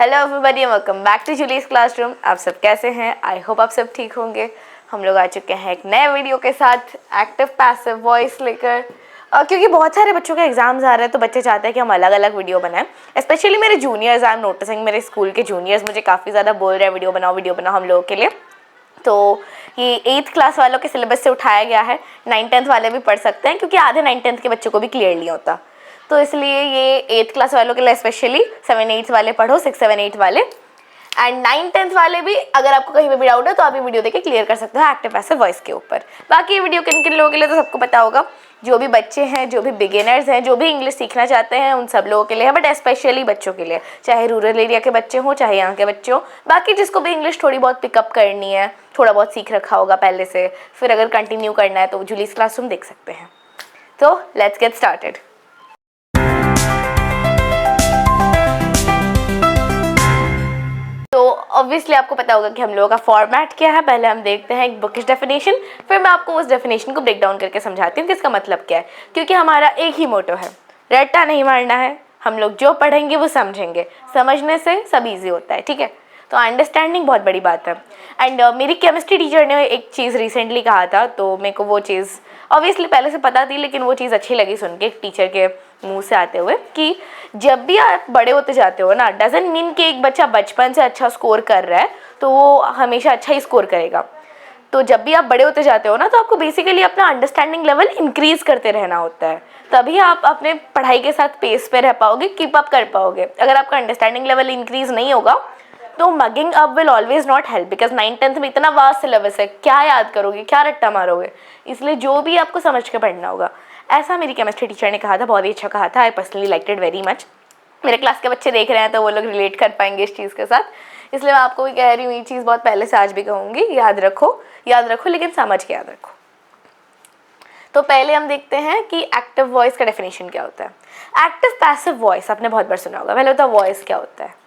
Hello everybody, welcome back to Julie's classroom. आप सब कैसे हैं? आई होप आप सब ठीक होंगे। हम लोग आ चुके हैं एक नए वीडियो के साथ एक्टिव पैसिव वॉइस लेकर। क्योंकि बहुत सारे बच्चों के एग्जाम्स आ रहे हैं तो बच्चे चाहते हैं कि हम अलग अलग वीडियो बनाएं। स्पेशली मेरे जूनियर्स, आई एम नोटिसिंग, मेरे स्कूल के जूनियर्स मुझे काफ़ी ज़्यादा बोल रहे हैं वीडियो बनाओ हम लोगों के लिए। तो ये 8th क्लास वालों के सिलेबस से उठाया गया है। 9th-10th वाले भी पढ़ सकते हैं क्योंकि आधे 9th-10th के बच्चों को भी क्लियर नहीं होता। तो इसलिए ये 8th क्लास वालों के लिए स्पेशली 7-8 वाले पढ़ो, 6-7-8 वाले एंड 9-10th वाले भी। अगर आपको कहीं पे भी डाउट है तो आप ये वीडियो देख क्लियर कर सकते हो एक्टिव पैसिव वॉइस के ऊपर। बाकी ये वीडियो किन किन लोगों के लिए तो सबको पता होगा, जो भी बच्चे हैं, जो भी बिगिनर्स हैं, जो भी इंग्लिश सीखना चाहते हैं, उन सब लोगों के लिए है, बट स्पेशली बच्चों के लिए, चाहे रूरल एरिया के बच्चे हों चाहे यहाँ के बच्चे हों। बाकी जिसको भी इंग्लिश थोड़ी बहुत पिकअप करनी है, थोड़ा बहुत सीख रखा होगा पहले से, फिर अगर कंटिन्यू करना है तो जूलीज क्लासरूम देख सकते हैं। तो लेट्स गेट स्टार्टेड। तो ऑब्वियसली आपको पता होगा कि हम लोगों का फॉर्मेट क्या है। पहले हम देखते हैं एक बुकिश डेफिनेशन, फिर मैं आपको उस डेफिनेशन को ब्रेक डाउन करके समझाती हूँ कि इसका मतलब क्या है। क्योंकि हमारा एक ही मोटो है, रट्टा नहीं मारना है। हम लोग जो पढ़ेंगे वो समझेंगे, समझने से सब ईजी होता है, ठीक है। तो अंडरस्टैंडिंग बहुत बड़ी बात है। एंड मेरी केमिस्ट्री टीचर ने एक चीज़ रिसेंटली कहा था, तो मेरे को वो चीज़ ऑब्वियसली पहले से पता थी, लेकिन वो चीज़ अच्छी लगी सुन के टीचर के मुंह से आते हुए, कि जब भी आप बड़े होते जाते हो ना, डजंट मीन कि एक बच्चा बचपन से अच्छा स्कोर कर रहा है तो वो हमेशा अच्छा ही स्कोर करेगा। तो जब भी आप बड़े होते जाते हो ना, तो आपको बेसिकली अपना अंडरस्टैंडिंग लेवल इंक्रीज़ करते रहना होता है, तभी आप अपने पढ़ाई के साथ पेस पे रह पाओगे, कीप अप कर पाओगे। अगर आपका अंडरस्टैंडिंग लेवल इंक्रीज़ नहीं होगा तो mugging up will always not help, because 9th-10th में इतना वास्ट सिलेबस है, क्या याद करोगे, क्या रट्टा मारोगे। इसलिए जो भी आपको समझ के पढ़ना होगा। ऐसा मेरी केमिस्ट्री टीचर ने कहा था, बहुत ही अच्छा कहा था। I personally liked it very much. मेरे क्लास के बच्चे देख रहे हैं तो वो लोग रिलेट कर पाएंगे इस चीज़ के साथ, इसलिए मैं आपको भी कह रही हूँ। ये चीज़ बहुत पहले से आज भी कहूँगी, याद रखो लेकिन समझ के याद रखो। तो पहले हम देखते हैं कि एक्टिव वॉइस का डेफिनेशन क्या होता है। एक्टिव पैसिव वॉइस आपने बहुत बार सुना होगा। पहले होता है वॉइस क्या होता है।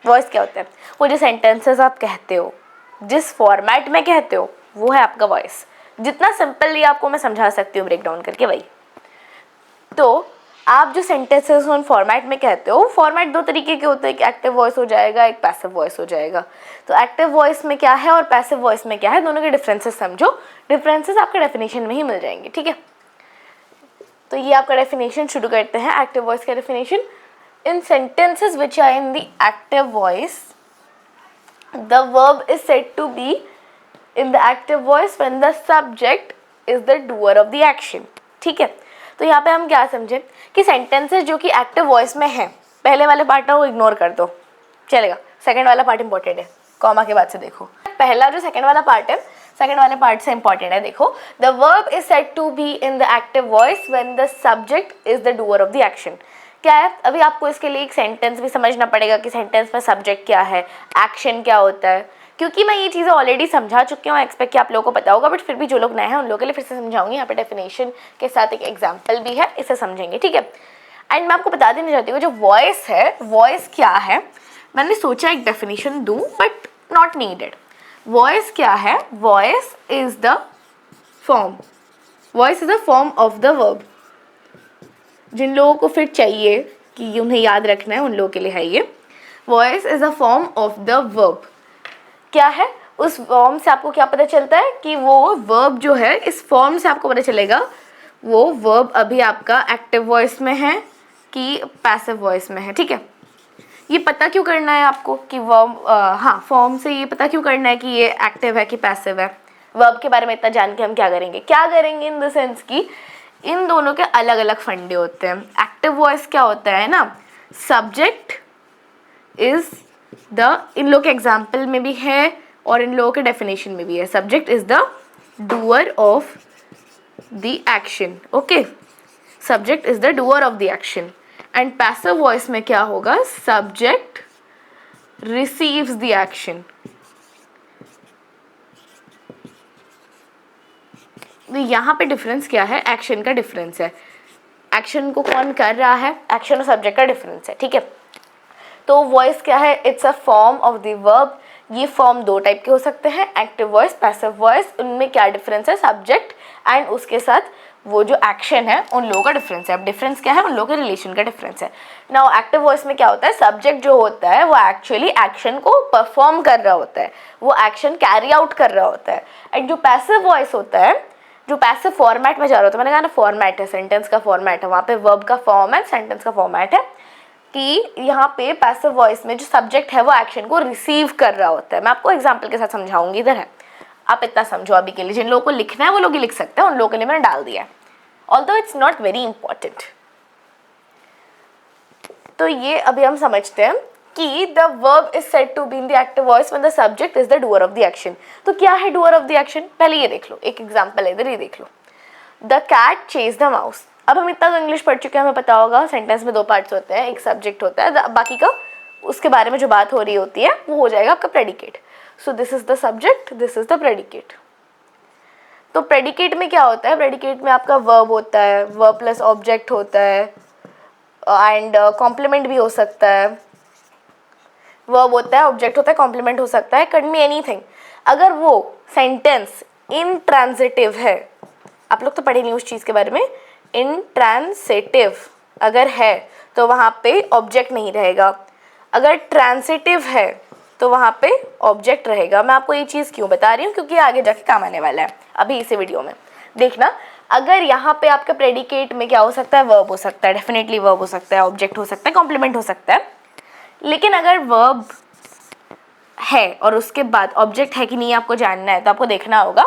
वॉइस क्या होता है? वो जो सेंटेंसेस आप कहते हो, जिस फॉर्मेट में कहते हो, वो है आपका वॉइस। जितना सिंपली आपको मैं समझा सकती हूँ ब्रेक डाउन करके, वही। तो आप जो सेंटेंसेस उन फॉर्मेट में कहते हो, फॉर्मेट दो तरीके के होते हैं, एक एक्टिव वॉइस हो जाएगा, एक पैसिव वॉइस हो जाएगा। तो एक्टिव वॉइस में क्या है और पैसिव वॉइस में क्या है, दोनों के डिफरेंसेस समझो। डिफरेंसेस आपके डेफिनेशन में ही मिल जाएंगे, ठीक है। तो ये आपका डेफिनेशन शुरू करते हैं, एक्टिव वॉइस का definition. In sentences which are in the active voice, the verb is said to be in the active voice when the subject is the doer of the action, ठीक है। तो यहाँ पे हम क्या समझे कि सेंटेंसेस जो कि एक्टिव वॉइस में हैं, पहले वाले पार्ट को इग्नोर कर दो, चलेगा। सेकंड वाला पार्ट इंपॉर्टेंट है, कॉमा के बाद से देखो। पहला जो सेकंड वाला पार्ट है, सेकंड वाले पार्ट से इंपॉर्टेंट है, देखो। The verb is said to be in the active voice when the subject is the doer of the action. क्या है? अभी आपको इसके लिए एक सेंटेंस भी समझना पड़ेगा कि सेंटेंस में सब्जेक्ट क्या है, एक्शन क्या होता है। क्योंकि मैं ये चीज़ें ऑलरेडी समझा चुकी हूँ, एक्सपेक्ट कि आप लोगों को पता होगा, बट फिर भी जो लोग नए हैं उन लोगों के लिए फिर से समझाऊंगी। यहाँ पे डेफिनेशन के साथ एक एग्जाम्पल भी है, इसे समझेंगे, ठीक है। एंड मैं आपको बता देना चाहती हूँ जो वॉइस है, वॉइस क्या है। मैंने सोचा एक डेफिनेशन दूँ, बट नॉट नीडेड। वॉइस क्या है? Voice is the form, voice is the form of the verb. जिन लोगों को फिर चाहिए कि उन्हें याद रखना है, उन लोगों के लिए है ये। Voice is a form of the verb. क्या है? उस फॉर्म से आपको क्या पता चलता है कि वो वर्ब जो है, इस फॉर्म से आपको पता चलेगा वो वर्ब अभी आपका एक्टिव वॉइस में है कि पैसिव वॉइस में है, ठीक है। ये पता क्यों करना है आपको कि वर्ब, फॉर्म से ये पता क्यों करना है कि ये एक्टिव है कि पैसिव है। वर्ब के बारे में इतना जान के हम क्या करेंगे इन द सेंस कि इन दोनों के अलग अलग फंडे होते हैं। एक्टिव वॉइस क्या होता है ना, सब्जेक्ट इज द, इन लोगों के एग्जाम्पल में भी है और इन लोगों के डेफिनेशन में भी है, subject is the doer of the action, okay. Subject is the doer of the action. And passive voice में क्या होगा, सब्जेक्ट रिसीव्स द एक्शन। तो यहाँ पे डिफरेंस क्या है, एक्शन का डिफरेंस है। एक्शन को कौन कर रहा है, एक्शन और सब्जेक्ट का डिफरेंस है, ठीक है। तो वॉइस क्या है, it's a form of the verb. ये फॉर्म दो टाइप के हो सकते हैं, एक्टिव वॉइस, पैसिव वॉइस। उनमें क्या डिफरेंस है, सब्जेक्ट एंड उसके साथ वो जो एक्शन है उन लोगों का डिफरेंस है। अब डिफरेंस क्या है? उन लोगों के रिलेशन का डिफरेंस है। नाउ एक्टिव वॉइस में क्या होता है? सब्जेक्ट जो होता है वो एक्चुअली एक्शन को परफॉर्म कर रहा होता है, वो एक्शन कैरी आउट कर रहा होता है। एंड जो पैसिव वॉइस होता है, जो पैसिव फॉर्मेट में जा रहा होता है, मैंने कहा ना फॉर्मेट है, सेंटेंस का फॉर्मेट है, वहाँ पे वर्ब का फॉर्म है, सेंटेंस का फॉर्मेट है, कि यहाँ पे पैसिव वॉइस में जो सब्जेक्ट है वो एक्शन को रिसीव कर रहा होता है। मैं आपको एग्जांपल के साथ समझाऊंगी, इधर है, आप इतना समझो अभी के लिए। जिन लोगों को लिखना है वो लोग ही लिख सकते हैं, उन लोगों के लिए मैंने डाल दिया है, although it's not very important. तो ये अभी हम समझते हैं कि the verb is said to be in the active voice when the subject is the doer of the action. तो क्या है डूअर ऑफ द एक्शन? पहले ये देख लो, एक एग्जांपल है इधर, ये देख लो, the cat chase the mouse. अब हम इतना तो इंग्लिश पढ़ चुके हैं, हमें पता होगा सेंटेंस में दो पार्ट्स होते हैं, एक सब्जेक्ट होता है, बाकी का उसके बारे में जो बात हो रही होती है वो हो जाएगा आपका predicate. So this is the subject, this is the predicate. तो प्रेडिकेट में क्या होता है? प्रेडिकेट में आपका वर्ब होता है, वर्ब प्लस ऑब्जेक्ट होता है, एंड कॉम्प्लीमेंट भी हो सकता है। वर्ब होता है, ऑब्जेक्ट होता है, कॉम्प्लीमेंट हो सकता है, कैन बी एनीथिंग। अगर वो सेंटेंस इंट्रांजिटिव है, आप लोग तो पढ़े नहीं उस चीज़ के बारे में, इंट्रांसिटिव अगर है तो वहाँ पे ऑब्जेक्ट नहीं रहेगा, अगर ट्रांसिटिव है तो वहाँ पे ऑब्जेक्ट रहेगा। मैं आपको ये चीज़ क्यों बता रही हूँ? क्योंकि आगे जाके काम आने वाला है अभी इसी वीडियो में। देखना, अगर यहाँ पे आपका प्रेडिकेट में क्या हो सकता है? वर्ब हो सकता है, डेफिनेटली वर्ब हो सकता है, ऑब्जेक्ट हो सकता है, कॉम्प्लीमेंट हो सकता है। लेकिन अगर वर्ब है और उसके बाद ऑब्जेक्ट है कि नहीं आपको जानना है, तो आपको देखना होगा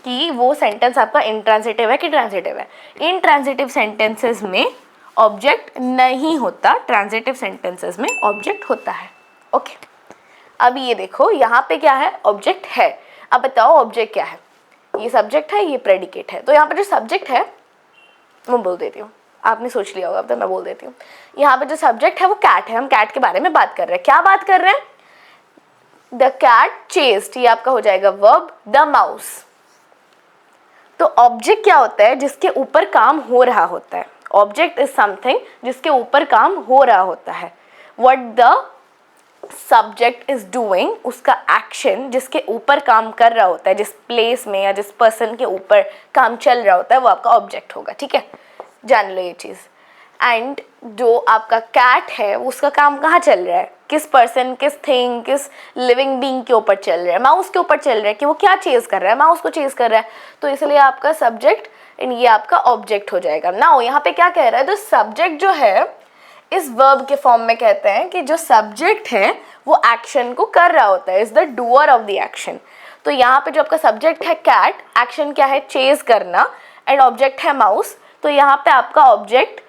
कि वो सेंटेंस आपका इंट्रांसिटिव है कि ट्रांसिटिव है। इंट्रांसिटिव सेंटेंसेस में ऑब्जेक्ट नहीं होता, ट्रांसिटिव सेंटेंसेस में ऑब्जेक्ट होता है। ओके, अभी ये देखो, यहाँ पे क्या है? ऑब्जेक्ट है। अब बताओ ऑब्जेक्ट क्या है? ये सब्जेक्ट है, ये प्रेडिकेट है। तो यहाँ पे जो सब्जेक्ट है मैं बोल देती हूँ, आपने सोच लिया होगा, अब तो मैं बोल देती हूँ। यहाँ पे जो सब्जेक्ट है वो कैट है, हम कैट के बारे में बात कर रहे हैं। क्या बात कर रहे हैं? द कैट चेस्ड, ये आपका हो जाएगा वर्ब, द माउस। तो ऑब्जेक्ट क्या होता है? जिसके ऊपर काम हो रहा होता है। ऑब्जेक्ट इज समथिंग जिसके ऊपर काम हो रहा होता है। What the subject is doing, उसका एक्शन जिसके ऊपर काम कर रहा होता है, जिस प्लेस में या जिस पर्सन के ऊपर काम चल रहा होता है, वो आपका ऑब्जेक्ट होगा। ठीक है, जान लो ये चीज़। एंड जो आपका कैट है उसका काम कहाँ चल रहा है? किस पर्सन, किस थिंग, किस लिविंग बीइंग के ऊपर चल रहा है? माउस के ऊपर चल रहा है कि वो क्या चेज कर रहा है? माउस को चेज कर रहा है। तो इसलिए आपका सब्जेक्ट एंड ये आपका ऑब्जेक्ट हो जाएगा। नाउ यहाँ पे क्या कह रहा है? तो सब्जेक्ट जो है इस वर्ब के फॉर्म में कहते हैं कि जो सब्जेक्ट है वो एक्शन को कर रहा होता है, is the doer of the action. तो यहाँ पे जो आपका सब्जेक्ट है कैट, एक्शन क्या है? चेज करना, एंड ऑब्जेक्ट है माउस। तो यहाँ पे आपका ऑब्जेक्ट,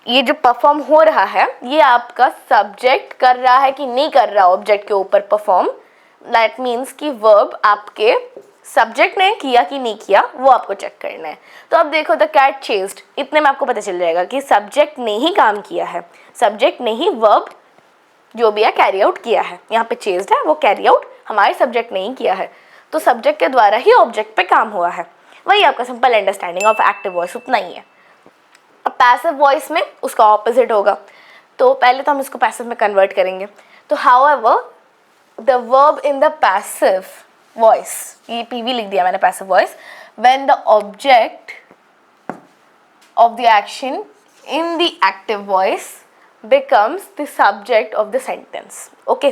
ये जो परफॉर्म हो रहा है, ये आपका सब्जेक्ट कर रहा है कि नहीं कर रहा ऑब्जेक्ट के ऊपर परफॉर्म। दैट मीन्स कि वर्ब आपके सब्जेक्ट ने किया कि नहीं किया, वो आपको चेक करना है। तो अब देखो, द कैट चेस्ड, इतने में आपको पता चल जाएगा कि सब्जेक्ट ने ही काम किया है, सब्जेक्ट ने ही वर्ब जो भी है कैरी आउट किया है। यहाँ पे चेस्ड है, वो कैरी आउट हमारे सब्जेक्ट ने ही किया है, तो सब्जेक्ट के द्वारा ही ऑब्जेक्ट पे काम हुआ है। वही आपका simple understanding of active voice, उतना ही है। अब पैसिव वॉइस में उसका ऑपोजिट होगा। तो पहले तो हम इसको पैसिव में कन्वर्ट करेंगे। तो however the verb in the passive voice, ये पीवी लिख दिया मैंने, passive voice, when the object of the action in the active voice becomes the subject of the sentence. Okay,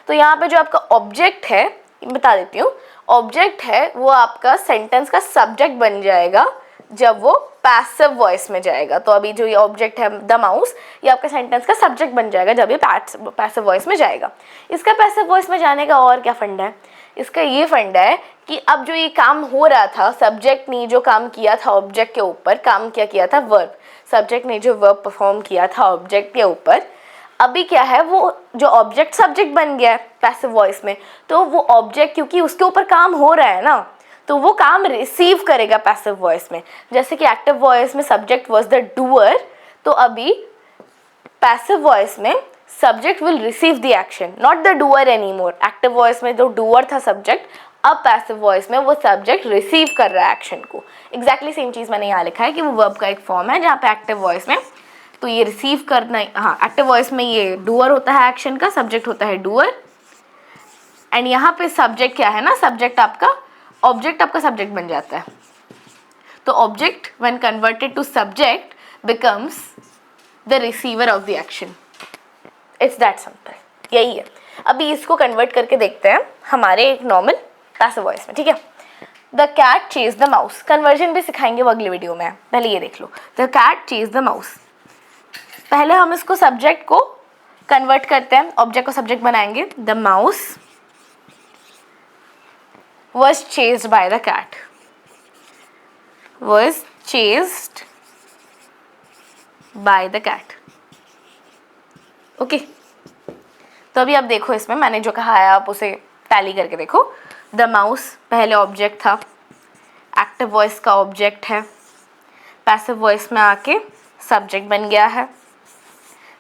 तो यहाँ पे जो आपका ऑब्जेक्ट है, बता देती हूँ, ऑब्जेक्ट है वो आपका सेंटेंस का सब्जेक्ट बन जाएगा जब वो पैसिव वॉइस में जाएगा। तो अभी जो ये ऑब्जेक्ट है द माउस, ये आपका सेंटेंस का सब्जेक्ट बन जाएगा जब ये पैसिव वॉइस में जाएगा। इसका पैसिव वॉइस में जाने का और क्या फंडा है? इसका ये फंडा है कि अब जो ये काम हो रहा था, सब्जेक्ट ने जो काम किया था ऑब्जेक्ट के ऊपर, काम क्या किया था? वर्ब। सब्जेक्ट ने जो वर्ब परफॉर्म किया था ऑब्जेक्ट के ऊपर, अभी क्या है? वो जो ऑब्जेक्ट सब्जेक्ट बन गया है पैसिव वॉइस में, तो वो ऑब्जेक्ट क्योंकि उसके ऊपर काम हो रहा है ना, तो वो काम रिसीव करेगा पैसिव वॉइस में। जैसे कि एक्टिव वॉइस में सब्जेक्ट वाज द डूअर, तो अभी पैसिव वॉइस में subject will receive the action, not the doer any more. Active voice में जो डूअर था सब्जेक्ट, अब पैसिव वॉइस में वो सब्जेक्ट रिसीव कर रहा है एक्शन को। एग्जैक्टली सेम चीज़ मैंने यहाँ लिखा है कि वो वर्ब का एक फॉर्म है, जहाँ पे एक्टिव वॉइस में तो ये रिसीव करना, हाँ, एक्टिव वॉइस में ये डूअर होता है एक्शन का, सब्जेक्ट होता है डूअर, एंड यहाँ पे सब्जेक्ट क्या है ना, सब्जेक्ट आपका, ऑब्जेक्ट आपका सब्जेक्ट बन जाता है। तो object when converted to subject becomes the receiver of the action. It's that simple, यही है। अभी इसको कन्वर्ट करके देखते हैं हमारे एक नॉर्मल पैसिव वॉइस में, ठीक है। The cat chase the mouse, conversion भी सिखाएंगे वो अगले वीडियो में, पहले ये देख लो। The cat chase the mouse, पहले हम इसको सब्जेक्ट को कन्वर्ट करते हैं, ऑब्जेक्ट को सब्जेक्ट बनाएंगे। The mouse was chased by the cat, was chased by the cat, okay. तो अभी आप देखो, इसमें मैंने जो कहा है आप उसे टैली करके देखो। द माउस पहले ऑब्जेक्ट था, एक्टिव वॉइस का ऑब्जेक्ट है, पैसिव वॉइस में आके सब्जेक्ट बन गया है।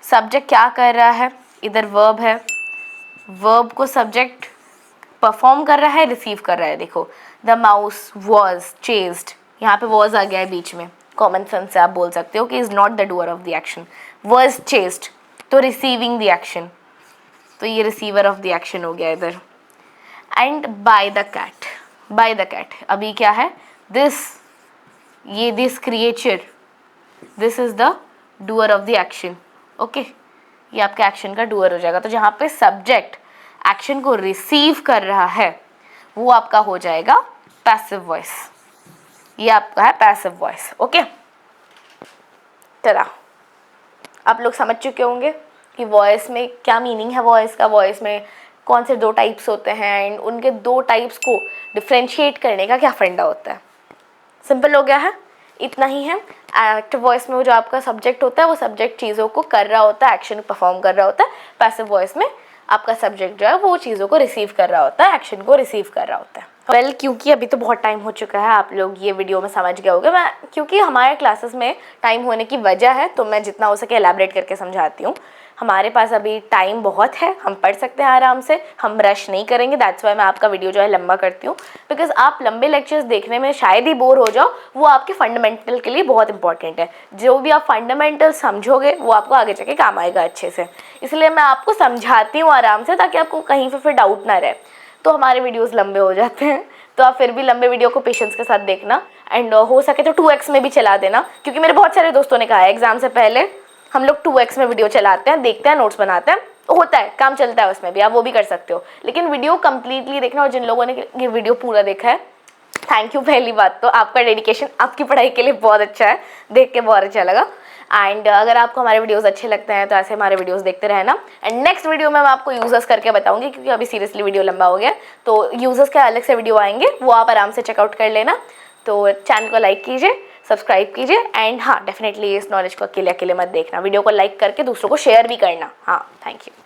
सब्जेक्ट क्या कर रहा है, इधर वर्ब है, वर्ब को सब्जेक्ट परफॉर्म कर रहा है, रिसीव कर रहा है। देखो द माउस वॉज चेस्ड, यहाँ पे वॉज आ गया है बीच में, कॉमन सेंस से आप बोल सकते हो कि is not the doer of the action. Was chased तो रिसीविंग द एक्शन, तो ये रिसीवर ऑफ द एक्शन हो गया इधर। And by the cat, by the cat अभी क्या है, दिस, ये this creature, this is the doer of the action, okay. ये आपके एक्शन का डूअर हो जाएगा। तो जहाँ पे सब्जेक्ट एक्शन को रिसीव कर रहा है वो आपका हो जाएगा पैसिव वॉइस, ये आपका है पैसिव वॉइस, ओके। चला, आप लोग समझ चुके होंगे कि वॉइस में क्या मीनिंग है, वॉइस का, वॉइस में कौन से दो टाइप्स होते हैं एंड उनके दो टाइप्स को डिफ्रेंशिएट करने का क्या फंडा होता है। सिंपल हो गया है, इतना ही है। एक्टिव वॉइस में वो जो आपका सब्जेक्ट होता है वो सब्जेक्ट चीज़ों को कर रहा होता है, एक्शन परफॉर्म कर रहा होता है। पैसिव वॉइस में आपका सब्जेक्ट जो है वो चीज़ों को रिसीव कर रहा होता है, एक्शन को रिसीव कर रहा होता है। वेल, क्योंकि अभी तो बहुत टाइम हो चुका है, आप लोग ये वीडियो में समझ गए होंगे। मैं क्योंकि हमारे क्लासेस में टाइम होने की वजह है तो मैं जितना हो सके एलैबोरेट करके समझाती हूँ। हमारे पास अभी टाइम बहुत है, हम पढ़ सकते हैं आराम से, हम रश नहीं करेंगे। दैट्स वाई मैं आपका वीडियो जो है लंबा करती हूँ, बिकॉज आप लंबे लेक्चर्स देखने में शायद ही बोर हो जाओ, वो आपके फंडामेंटल के लिए बहुत इंपॉर्टेंट है। जो भी आप फंडामेंटल समझोगे वो आपको आगे जाके काम आएगा अच्छे से, इसलिए मैं आपको समझाती हूँ आराम से, ताकि आपको कहीं पर फिर डाउट ना रहे। तो हमारे वीडियोस लंबे हो जाते हैं, तो आप फिर भी लंबे वीडियो को पेशेंस के साथ देखना एंड हो सके तो 2x में भी चला देना, क्योंकि मेरे बहुत सारे दोस्तों ने कहा है एग्जाम से पहले हम लोग 2x में वीडियो चलाते हैं, देखते हैं, नोट्स बनाते हैं, होता है, काम चलता है उसमें भी, आप वो भी कर सकते हो, लेकिन वीडियो कंप्लीटली देखना। और जिन लोगों ने ये वीडियो पूरा देखा है, थैंक यू। पहली बात तो आपका डेडिकेशन आपकी पढ़ाई के लिए बहुत अच्छा है, देख के बहुत अच्छा लगा। एंड अगर आपको हमारे वीडियोस अच्छे लगते हैं तो ऐसे हमारे वीडियोस देखते रहना। एंड नेक्स्ट वीडियो में मैं आपको यूजर्स करके बताऊंगी, क्योंकि अभी सीरियसली वीडियो लंबा हो गया, तो यूजर्स के अलग से वीडियो आएंगे, वो आप आराम से चेकआउट कर लेना। तो चैनल को लाइक कीजिए, सब्सक्राइब कीजिए एंड हाँ, डेफिनेटली इस नॉलेज को अकेले अकेले मत देखना, वीडियो को लाइक करके दूसरों को शेयर भी करना। हाँ, थैंक यू।